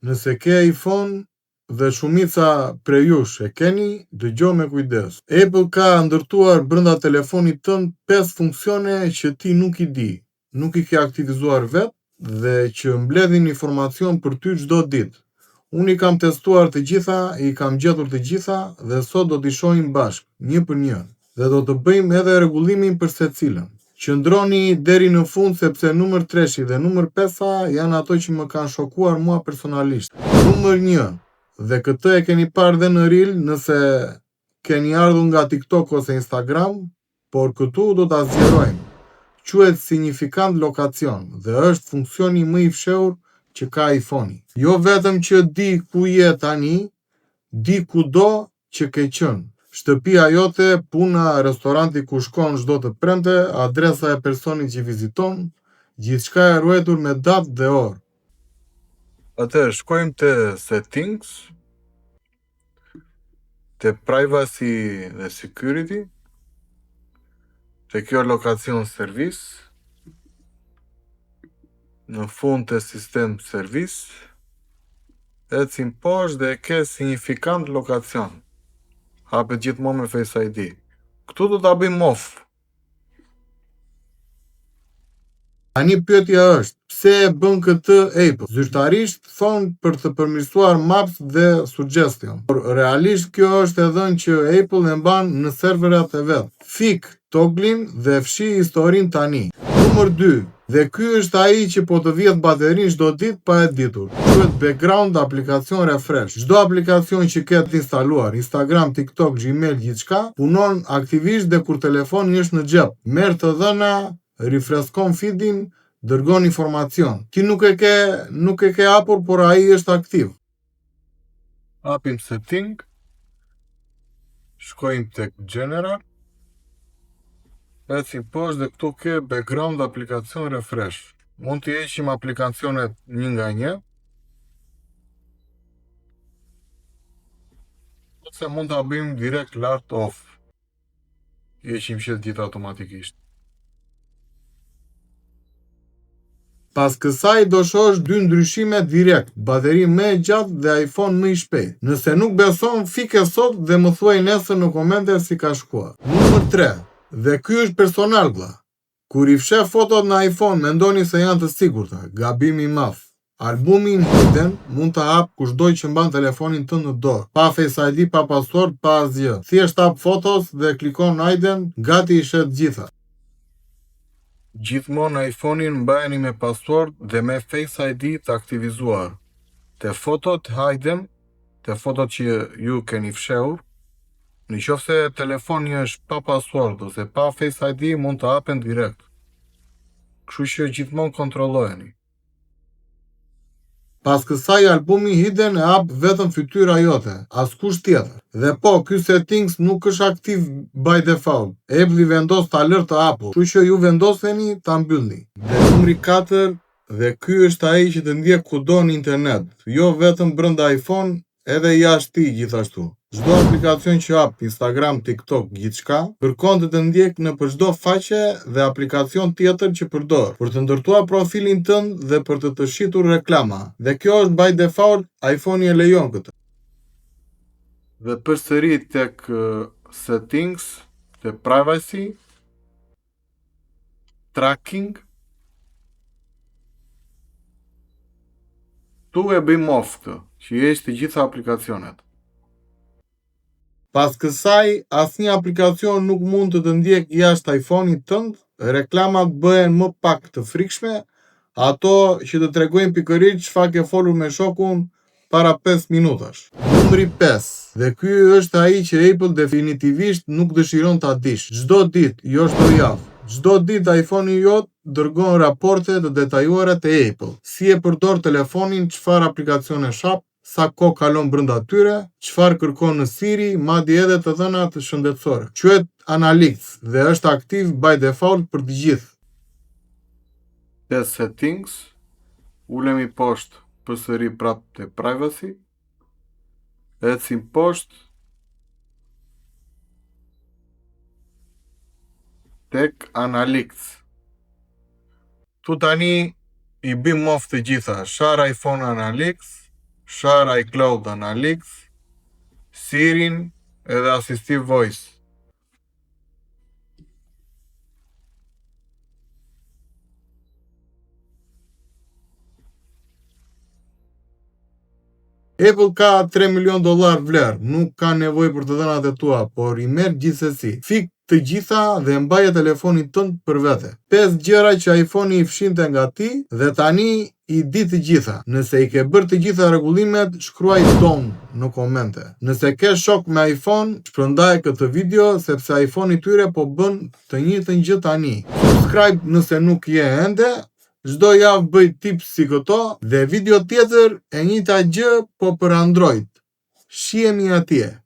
Nëse ke iPhone dhe shumica prej jush e keni, dëgjo me kujdes. Apple ka ndërtuar brenda telefonit tënd 5 funksione që ti nuk i di, nuk i ke aktivizuar vet dhe që mbledhin informacion për ty çdo ditë. Unë i kam testuar të gjitha, i kam gjetur të gjitha dhe sot do t'i shohim bashkë, një për një. Dhe do të bëjmë edhe rregullimin për secilën. Qëndroni deri në fund sepse numër 3 dhe numër 5 janë ato që më kanë shokuar mua personalisht. Numër 1, dhe këtë e keni parë dhe në reel nëse keni ardhur nga TikTok ose Instagram, por këtu do ta zgjerojmë. Quhet signifikant lokacion dhe është funksioni më i fshehur që ka iPhone-i. Jo vetëm që di ku je tani, di kudo që ke qenë. Shtëpia jote, puna, restoranti ku shkon çdo të premte, adresa e personit që viziton, gjithçka e ruetur me datë dhe orë. Atëherë shkojmë te settings, te privacy dhe security, te kjo lokacion servis, në fund të sistem servis, ecim poshtë dhe ke signifikant lokacion. Hapet gjithmonë me Face ID. Këtu do ta bëjmë off. Tani pyetja është, pse e bën këtë Apple? Zyrtarisht thonë për të përmirësuar Maps dhe Suggestion, por realisht kjo është e dhënë që Apple e mban në serverat e vet. Fik togglin dhe fshi historinë tani. Numër 2, dhe ky është ai që po të vjedh baterinë çdo ditë pa e ditur. Quhet background aplikacion refresh. Çdo aplikacion që ke të instaluar, Instagram, TikTok, Gmail, gjithçka, punon aktivisht dhe kur telefoni është në xhep. Merr të dhëna, rifreskon feedin, dërgon informacion. Ti nuk e ke hapur, por ai është aktiv. Hapim setting, shkojmë tek general, ecim poshtë dhe këtu ke background aplikacion refresh. Mund të heqim aplikacionet një nga një, ose mund ta bëjmë direkt lart off. Heqim që gjithë automatikisht. Pas kësaj do shohësh 2 ndryshime direkt, bateri më e gjatë dhe iPhone më i shpejt. Nëse nuk beson, fike sot dhe më thuaj nesër në komente si ka shkuar. Numër 3, dhe ky është personal vlla. Kur i fsheh fotot në iPhone, mendoni se janë të sigurta, gabim i madh. Albumin hidden mund ta hap kushdo që mban telefonin tënd në dorë, pa Face ID, pa password, pa asgjë. Thjesht hap fotos dhe klikon hidden, gati i shet gjitha. Gjithmonë iPhone-in mbajeni me password dhe me Face ID të aktivizuar. Te fotot hidden, te fotot që ju keni fshehur, nëse telefoni është pa password ose pa Face ID, mund të hapen direkt. Kështu që gjithmonë kontrollojeni. Pas kësaj albumi hidden e hap vetëm fytyra jote, askush tjetër. Dhe po, ky settings nuk është aktiv by default. Apple i vendos ta lër të hapur, kështu që ju vendoseni ta mbyllni. Dhe numri 4, dhe ky është ai që të ndjek kudo në internet, jo vetëm brenda iPhone, edhe jashtë tij gjithashtu. Çdo aplikacion që hap, Instagram, TikTok, gjithçka, kërkon të ndjek në për çdo faqe dhe aplikacion tjetër që përdor, për të ndërtuar profilin tënd dhe për të shitur reklama. Dhe kjo është by default, iPhone-i e lejon këtë. Dhe përsëri tek settings, te privacy, tracking. Tu e bëjmë off këtë, që jesh të gjitha aplikacionet. Pas kësaj, asnjë aplikacion nuk mund të ndjek jashtë iPhone-it tënd, reklamat bëhen më pak të frikshme, ato që të tregojnë pikërisht çfarë ke folur me shokun para 5 minutash. Numri 5, dhe ky është ai që Apple definitivisht nuk dëshiron ta dish. Çdo ditë, jo çdo javë, çdo ditë iPhone-i jot dërgon raporte të detajuara te Apple. Si e përdor telefonin, çfarë aplikacione shap, sa kohë kalon brenda tyre, çfarë kërkon në Siri, madje edhe të dhëna të shëndetësore. Quhet Analytics dhe është aktiv by default për të gjithë. Te settings, ulemi poshtë përsëri prap te privacy, ecim poshtë tek Analytics. Tu tani i bim off të gjitha, shar iPhone Analytics, Share iCloud Analytics, Siri edhe Assistive Voice. Apple ka $3 milion vlerë, nuk ka nevojë për të dhënat e tua, por i merr gjithsesi. Fik të gjitha dhe mbaje telefonin tënd për vete. 5 gjëra që iPhone-i i fshinte nga ti dhe tani i di të gjitha. Nëse i ke bërë të gjitha rregullimet, shkruaj don në komente. Nëse ke shok me iPhone, shpërndaj këtë video sepse iPhone-i tyre po bën të njëjtën gjë tani. Subscribe nëse nuk je ende. Çdo javë bëj tips si këto dhe video tjetër e njëjta gjë po për Android. Shihemi atje.